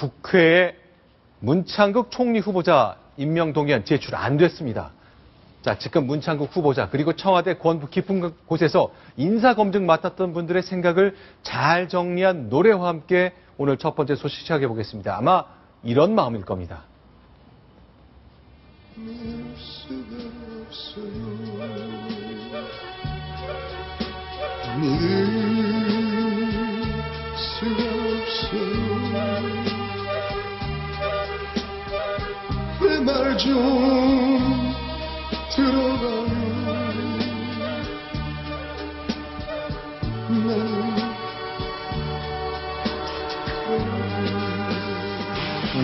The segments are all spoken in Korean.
국회에 문창극 총리 후보자 임명동의안 제출 안 됐습니다. 자, 지금 문창극 후보자 그리고 청와대 권부 깊은 곳에서 인사검증 맡았던 분들의 생각을 잘 정리한 노래와 함께 오늘 첫 번째 소식 시작해 보겠습니다. 아마 이런 마음일 겁니다. 내 말 좀 들어봐요.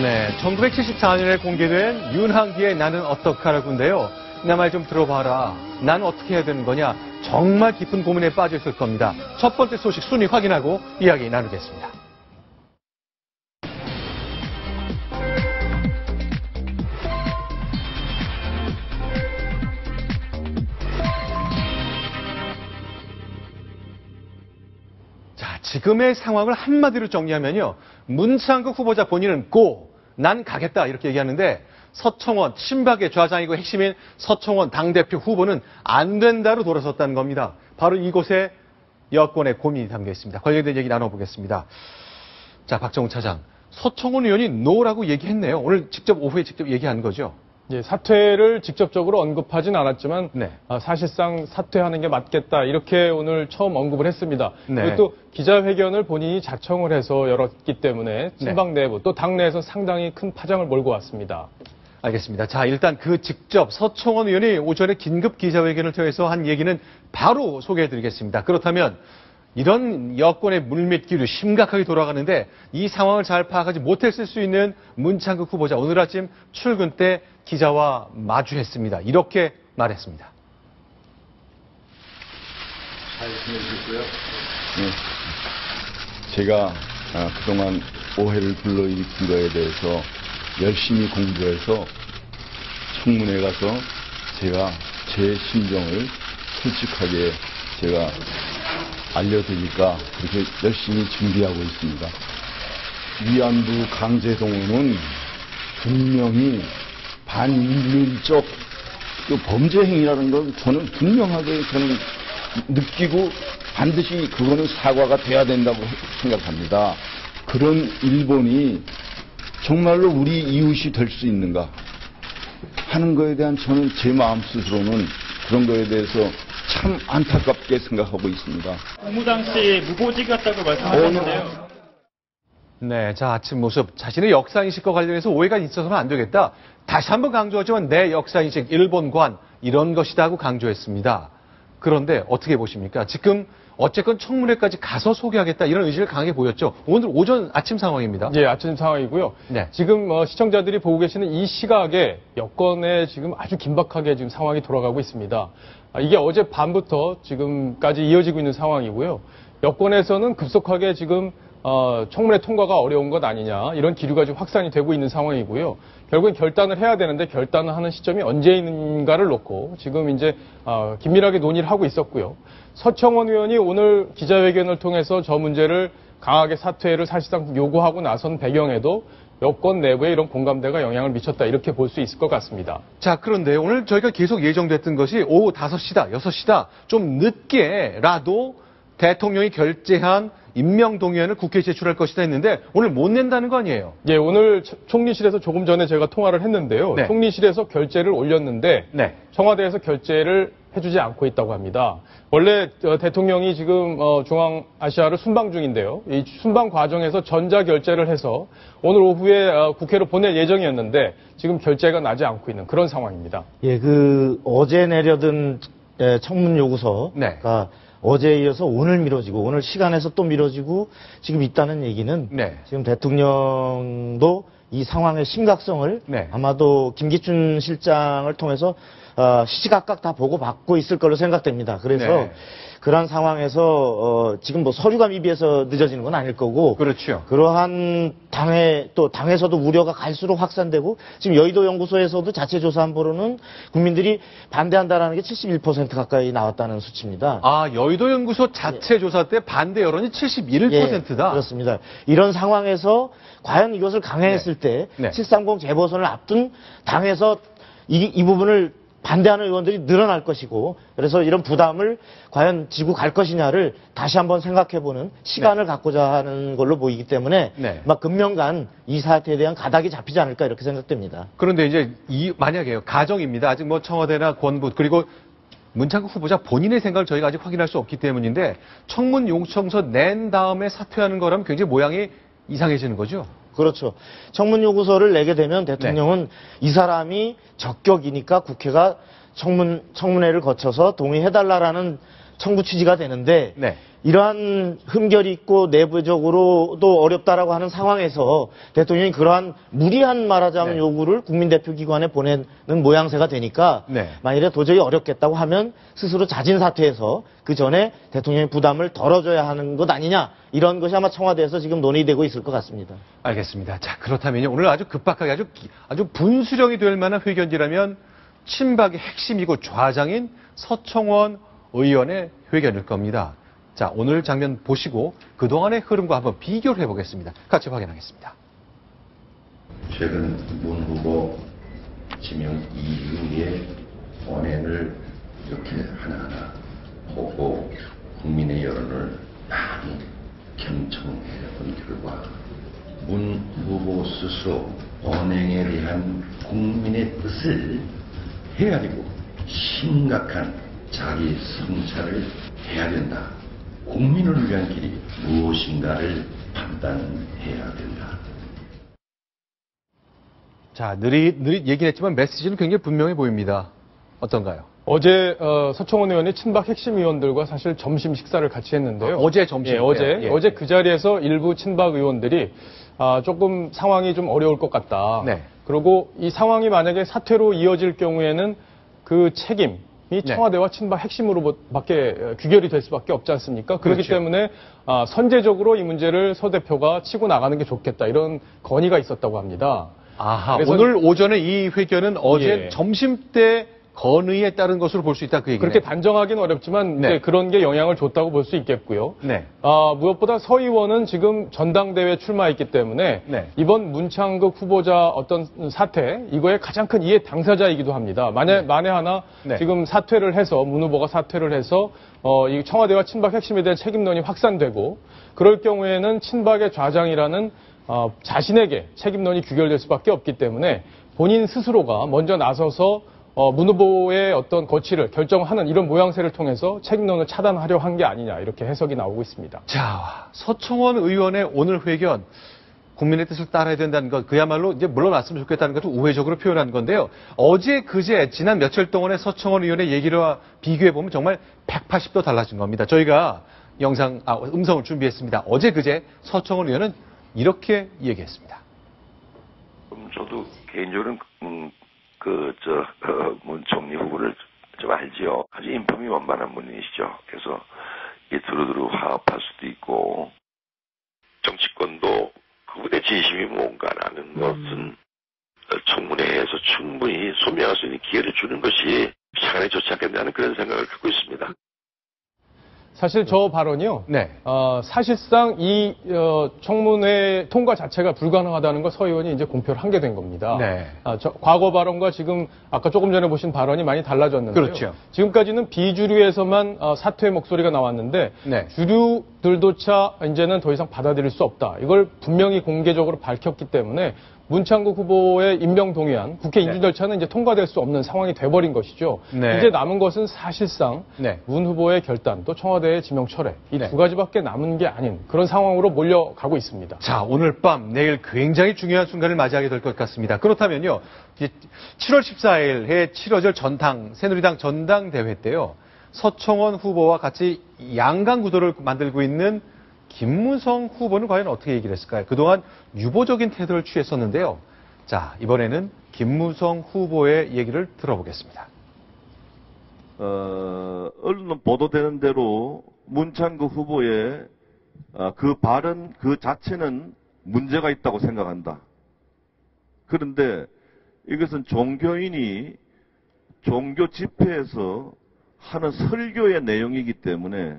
네, 1974년에 공개된 윤한기의 나는 어떡하라고인데요. 내 말 좀 들어봐라. 난 어떻게 해야 되는 거냐. 정말 깊은 고민에 빠져 있을 겁니다. 첫 번째 소식 순위 확인하고 이야기 나누겠습니다. 자, 지금의 상황을 한마디로 정리하면요. 문창극 후보자 본인은 고, 난 가겠다 이렇게 얘기하는데 서청원, 친박의 좌장이고 핵심인 서청원 당대표 후보는 안 된다로 돌아섰다는 겁니다. 바로 이곳에 여권의 고민이 담겨 있습니다. 관련된 얘기 나눠보겠습니다. 자, 박정훈 차장, 서청원 의원이 노라고 얘기했네요. 오늘 오후에 직접 얘기한 거죠? 예, 사퇴를 직접적으로 언급하진 않았지만 네. 사실상 사퇴하는 게 맞겠다 이렇게 오늘 처음 언급을 했습니다. 네. 그리고 또 기자회견을 본인이 자청을 해서 열었기 때문에 친박 내부 또 당내에서 상당히 큰 파장을 몰고 왔습니다. 알겠습니다. 자, 일단 직접 서청원 의원이 오전에 긴급 기자회견을 통해서 한 얘기는 바로 소개해드리겠습니다. 그렇다면 이런 여권의 물밑기류 심각하게 돌아가는데 이 상황을 잘 파악하지 못했을 수 있는 문창극 후보자 오늘 아침 출근 때 기자와 마주했습니다. 이렇게 말했습니다. 잘 지내셨고요. 네. 제가 그동안 오해를 불러일으킨 거에 대해서 열심히 공부해서 청문회 가서 제가 제 심정을 솔직하게 제가 알려드리니까 그렇게 열심히 준비하고 있습니다. 위안부 강제동원은 분명히 반인륜적 범죄 행위라는 걸 저는 분명하게 느끼고 반드시 그거는 사과가 돼야 된다고 생각합니다. 그런 일본이 정말로 우리 이웃이 될 수 있는가 하는 거에 대한 저는 제 마음 스스로는 그런 거에 대해서 참 안타깝게 생각하고 있습니다. 국무장 씨 무고직 같다고 말씀하셨는데요. 네, 자, 아침 모습 자신의 역사인식과 관련해서 오해가 있어서는 안 되겠다. 다시 한번 강조하지만 내 역사인식 일본관 이런 것이다 하고 강조했습니다. 그런데 어떻게 보십니까? 지금 어쨌건 청문회까지 가서 소개하겠다 이런 의지를 강하게 보였죠. 오늘 오전 아침 상황입니다. 예, 아침 상황이고요. 네. 지금 시청자들이 보고 계시는 이 시각에 여권에 지금 아주 긴박하게 지금 상황이 돌아가고 있습니다. 이게 어제 밤부터 지금까지 이어지고 있는 상황이고요. 여권에서는 급속하게 지금 청문회 통과가 어려운 것 아니냐 이런 기류가 지금 확산이 되고 있는 상황이고요. 결국엔 결단을 해야 되는데 결단을 하는 시점이 언제인가를 놓고 지금 이제 긴밀하게 논의를 하고 있었고요. 서청원 의원이 오늘 기자회견을 통해서 저 문제를 강하게 사퇴를 사실상 요구하고 나선 배경에도 여권 내부에 이런 공감대가 영향을 미쳤다 이렇게 볼 수 있을 것 같습니다. 자, 그런데 오늘 저희가 계속 예정됐던 것이 오후 5시다, 6시다 좀 늦게라도 대통령이 결재한 임명동의안을 국회에 제출할 것이다 했는데 오늘 못 낸다는 거 아니에요? 예, 오늘 총리실에서 조금 전에 제가 통화를 했는데요. 네. 총리실에서 결재를 올렸는데 네. 청와대에서 결재를 해주지 않고 있다고 합니다. 원래 대통령이 지금 중앙아시아를 순방 중인데요. 이 순방 과정에서 전자 결재를 해서 오늘 오후에 국회로 보낼 예정이었는데 지금 결재가 나지 않고 있는 그런 상황입니다. 예, 어제 내려든 청문 요구서가 네. 어제에 이어서 오늘 미뤄지고 오늘 시간에서 또 미뤄지고 지금 있다는 얘기는 네. 지금 대통령도 이 상황의 심각성을 네. 아마도 김기춘 실장을 통해서 시시각각 다 보고받고 있을 걸로 생각됩니다. 그래서 네. 그런 상황에서 지금 뭐 서류가 미비해서 늦어지는 건 아닐 거고 그렇죠. 그러한 당에서도 우려가 갈수록 확산되고 지금 여의도 연구소에서도 자체 조사한 바로는 국민들이 반대한다라는 게 71% 가까이 나왔다는 수치입니다. 아, 여의도 연구소 자체 조사 때 반대 여론이 71%다. 그렇습니다. 이런 상황에서 과연 이것을 강행했을 때 네. 730 재보선을 앞둔 당에서 이 부분을 반대하는 의원들이 늘어날 것이고 그래서 이런 부담을 과연 지고 갈 것이냐를 다시 한번 생각해보는 시간을 갖고자 하는 걸로 보이기 때문에 네. 막 금년간 이 사태에 대한 가닥이 잡히지 않을까 이렇게 생각됩니다. 그런데 이제 만약에요. 가정입니다. 아직 뭐 청와대나 권부 그리고 문창국 후보자 본인의 생각을 저희가 아직 확인할 수 없기 때문인데 청문 요청서 낸 다음에 사퇴하는 거라면 굉장히 모양이 이상해지는 거죠. 그렇죠. 청문 요구서를 내게 되면 대통령은 이 사람이 적격이니까 국회가 청문회를 거쳐서 동의해달라라는 청구 취지가 되는데 네. 이러한 흠결이 있고 내부적으로도 어렵다라고 하는 상황에서 대통령이 그러한 무리한 말하자면 네. 요구를 국민대표기관에 보내는 모양새가 되니까 네. 만일에 도저히 어렵겠다고 하면 스스로 자진 사퇴해서 그 전에 대통령의 부담을 덜어줘야 하는 것 아니냐 이런 것이 아마 청와대에서 지금 논의되고 있을 것 같습니다. 알겠습니다. 자, 그렇다면요. 오늘 아주 급박하게 아주 분수령이 될 만한 회견이라면 친박의 핵심이고 좌장인 서청원 의원의 회견일 겁니다. 자, 오늘 장면 보시고 그동안의 흐름과 한번 비교를 해보겠습니다. 같이 확인하겠습니다. 최근 문 후보 지명 이후에 언행을 이렇게 하나하나 보고 국민의 여론을 많이 경청해 본 결과 문 후보 스스로 언행에 대한 국민의 뜻을 헤아리고 심각한 자기 성찰을 해야 된다. 국민을 위한 길이 무엇인가를 판단해야 된다. 자, 느릿 얘기했지만 메시지는 굉장히 분명해 보입니다. 어떤가요? 어제 서청원 의원이 친박 핵심 의원들과 사실 점심 식사를 같이 했는데요. 어제 점심 예, 어제 때요. 예. 어제 그 자리에서 일부 친박 의원들이 조금 상황이 좀 어려울 것 같다. 네. 그리고 이 상황이 만약에 사퇴로 이어질 경우에는 그 책임이 네. 청와대와 친박 핵심으로밖에 규결이 될 수밖에 없지 않습니까? 그렇기 그렇죠. 때문에 선제적으로 이 문제를 서 대표가 치고 나가는 게 좋겠다 이런 건의가 있었다고 합니다. 아하, 그래서- 오늘 오전에 이 회견은 어제 예. 점심 때 건의에 따른 것으로 볼 수 있다 그 얘기네요. 그렇게 단정하기는 어렵지만 네. 이제 그런 게 영향을 줬다고 볼 수 있겠고요. 네. 무엇보다 서 의원은 지금 전당대회에 출마했기 때문에 네. 이번 문창극 후보자 어떤 사태 이거의 가장 큰 이해 당사자이기도 합니다. 만에 하나 네. 지금 사퇴를 해서 문 후보가 사퇴를 해서 이 청와대와 친박 핵심에 대한 책임론이 확산되고 그럴 경우에는 친박의 좌장이라는 자신에게 책임론이 규결될 수밖에 없기 때문에 본인 스스로가 먼저 나서서 문 후보의 어떤 거취를 결정하는 이런 모양새를 통해서 책임론을 차단하려 한 게 아니냐 이렇게 해석이 나오고 있습니다. 자, 서청원 의원의 오늘 회견 국민의 뜻을 따라야 된다는 것 그야말로 이제 물러났으면 좋겠다는 것을 우회적으로 표현한 건데요. 어제 그제 지난 며칠 동안의 서청원 의원의 얘기와 비교해 보면 정말 180도 달라진 겁니다. 저희가 음성을 준비했습니다. 어제 그제 서청원 의원은 이렇게 얘기했습니다. 저도 개인적으로는 문 총리 후보를 좀 알지요. 아주 인품이 원만한 분이시죠. 그래서 이게 두루두루 화합할 수도 있고 정치권도 그분의 진심이 뭔가라는 것은 청문회에서 충분히 소명할 수 있는 기회를 주는 것이 차라리 좋지 않겠다는 그런 생각을 갖고 있습니다. 사실 저 발언이요. 네. 사실상 이 청문회 통과 자체가 불가능하다는 걸 서 의원이 이제 공표를 한 게 된 겁니다. 네. 과거 발언과 지금 아까 조금 전에 보신 발언이 많이 달라졌는데요. 그렇죠. 지금까지는 비주류에서만 사퇴의 목소리가 나왔는데 네. 주류들조차 이제는 더 이상 받아들일 수 없다. 이걸 분명히 공개적으로 밝혔기 때문에 문창국 후보의 임명 동의안, 국회 인준 절차는 이제 통과될 수 없는 상황이 돼버린 것이죠. 네. 이제 남은 것은 사실상 네. 문 후보의 결단, 또 청와대의 지명 철회 이 네. 두 가지밖에 남은 게 아닌 그런 상황으로 몰려가고 있습니다. 자, 오늘 밤, 내일 굉장히 중요한 순간을 맞이하게 될 것 같습니다. 그렇다면요, 7월 14일에 치러질 새누리당 전당대회 때요, 서청원 후보와 같이 양강 구도를 만들고 있는 김무성 후보는 과연 어떻게 얘기를 했을까요? 그동안 유보적인 태도를 취했었는데요. 자, 이번에는 김무성 후보의 얘기를 들어보겠습니다. 언론 보도되는 대로 문창구 후보의 그 발언 그 자체는 문제가 있다고 생각한다. 그런데 이것은 종교인이 종교 집회에서 하는 설교의 내용이기 때문에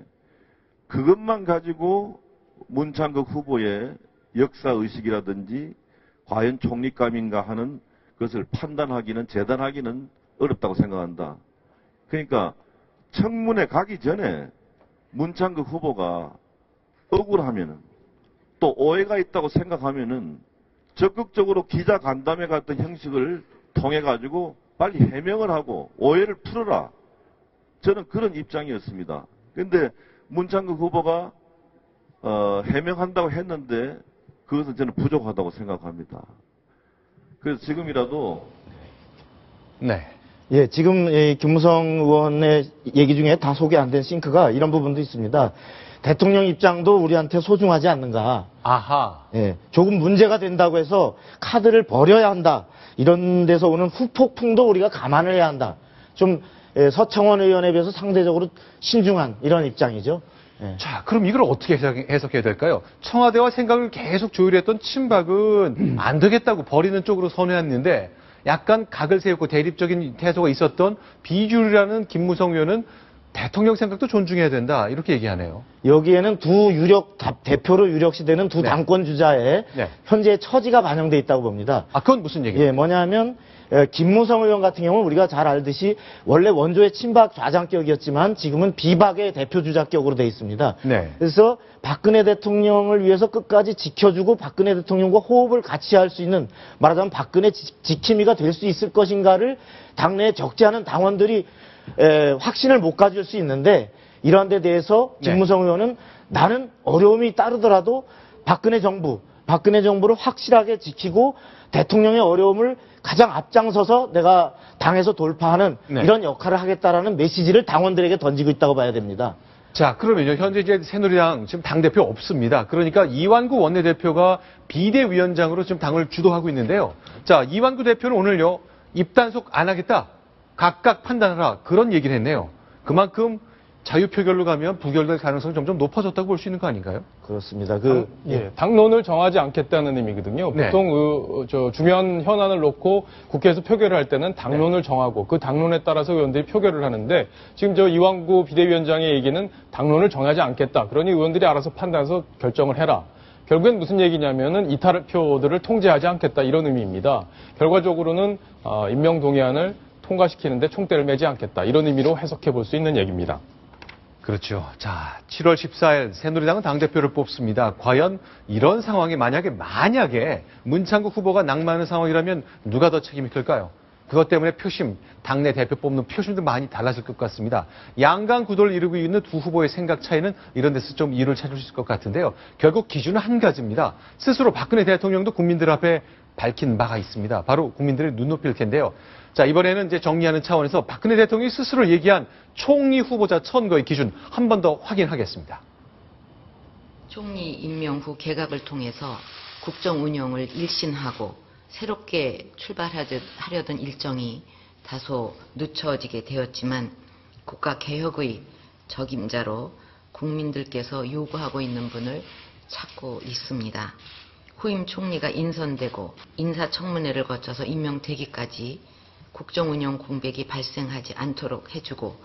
그것만 가지고 문창극 후보의 역사의식이라든지 과연 총리감인가 하는 것을 판단하기는 재단하기는 어렵다고 생각한다. 그러니까 청문회 가기 전에 문창극 후보가 억울하면은 또 오해가 있다고 생각하면은 적극적으로 기자 간담회 같은 형식을 통해 가지고 빨리 해명을 하고 오해를 풀어라. 저는 그런 입장이었습니다. 그런데 문창극 후보가 해명한다고 했는데 그것은 저는 부족하다고 생각합니다. 그래서 지금이라도 네. 예, 지금 이 김무성 의원의 얘기 중에 다 소개 안 된 싱크가 이런 부분도 있습니다. 대통령 입장도 우리한테 소중하지 않는가. 아하. 예, 조금 문제가 된다고 해서 카드를 버려야 한다. 이런 데서 오는 후폭풍도 우리가 감안을 해야 한다. 좀 서청원 의원에 비해서 상대적으로 신중한 이런 입장이죠. 예. 자, 그럼 이걸 어떻게 해석해야 될까요? 청와대와 생각을 계속 조율했던 친박은 안 되겠다고 버리는 쪽으로 선회했는데 약간 각을 세우고 대립적인 태도가 있었던 비주류라는 김무성 의원은 대통령 생각도 존중해야 된다. 이렇게 얘기하네요. 여기에는 두 대표로 유력시되는 두 당권 주자의 현재의 처지가 반영돼 있다고 봅니다. 아, 그건 무슨 얘기예요? 예, 뭐냐면 김무성 의원 같은 경우는 우리가 잘 알듯이 원래 원조의 친박 좌장격이었지만 지금은 비박의 대표 주자격으로 돼 있습니다. 네. 그래서 박근혜 대통령을 위해서 끝까지 지켜주고 박근혜 대통령과 호흡을 같이 할 수 있는 말하자면 박근혜 지킴이가 될 수 있을 것인가를 당내에 적지 않은 당원들이 확신을 못 가질 수 있는데 이러한 데 대해서 김무성 의원은 나는 어려움이 따르더라도 박근혜 정부를 확실하게 지키고 대통령의 어려움을 가장 앞장서서 내가 당에서 돌파하는 이런 역할을 하겠다라는 메시지를 당원들에게 던지고 있다고 봐야 됩니다. 자, 그러면요. 현재 이제 새누리당 지금 당대표 없습니다. 그러니까 이완구 원내대표가 비대위원장으로 지금 당을 주도하고 있는데요. 자, 이완구 대표는 오늘요. 입단속 안 하겠다. 각각 판단하라. 그런 얘기를 했네요. 그만큼 자유표결로 가면 부결될 가능성이 점점 높아졌다고 볼 수 있는 거 아닌가요? 그렇습니다. 당론을 정하지 않겠다는 의미거든요. 네. 보통 주면 현안을 놓고 국회에서 표결을 할 때는 당론을 정하고 그 당론에 따라서 의원들이 표결을 하는데 지금 이완구 비대위원장의 얘기는 당론을 정하지 않겠다. 그러니 의원들이 알아서 판단해서 결정을 해라. 결국엔 무슨 얘기냐면은 이탈표들을 통제하지 않겠다 이런 의미입니다. 결과적으로는 임명동의안을 통과시키는데 총대를 매지 않겠다 이런 의미로 해석해 볼 수 있는 얘기입니다. 그렇죠. 자, 7월 14일 새누리당은 당대표를 뽑습니다. 과연 이런 상황이 만약에 문창국 후보가 낙마하는 상황이라면 누가 더 책임이 클까요? 그것 때문에 당내 대표 뽑는 표심도 많이 달라질 것 같습니다. 양강 구도를 이루고 있는 두 후보의 생각 차이는 이런 데서 좀 이유를 찾을 수 있을 것 같은데요. 결국 기준은 한 가지입니다. 스스로 박근혜 대통령도 국민들 앞에 밝힌 바가 있습니다. 바로 국민들의 눈높이일 텐데요. 자, 이번에는 이제 정리하는 차원에서 박근혜 대통령이 스스로 얘기한 총리 후보자 선거의 기준 한 번 더 확인하겠습니다. 총리 임명 후 개각을 통해서 국정 운영을 일신하고 새롭게 출발하려던 일정이 다소 늦춰지게 되었지만 국가 개혁의 적임자로 국민들께서 요구하고 있는 분을 찾고 있습니다. 후임 총리가 인선되고 인사청문회를 거쳐서 임명되기까지 국정운영 공백이 발생하지 않도록 해주고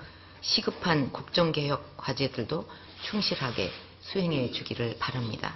시급한 국정개혁 과제들도 충실하게 수행해 주기를 바랍니다.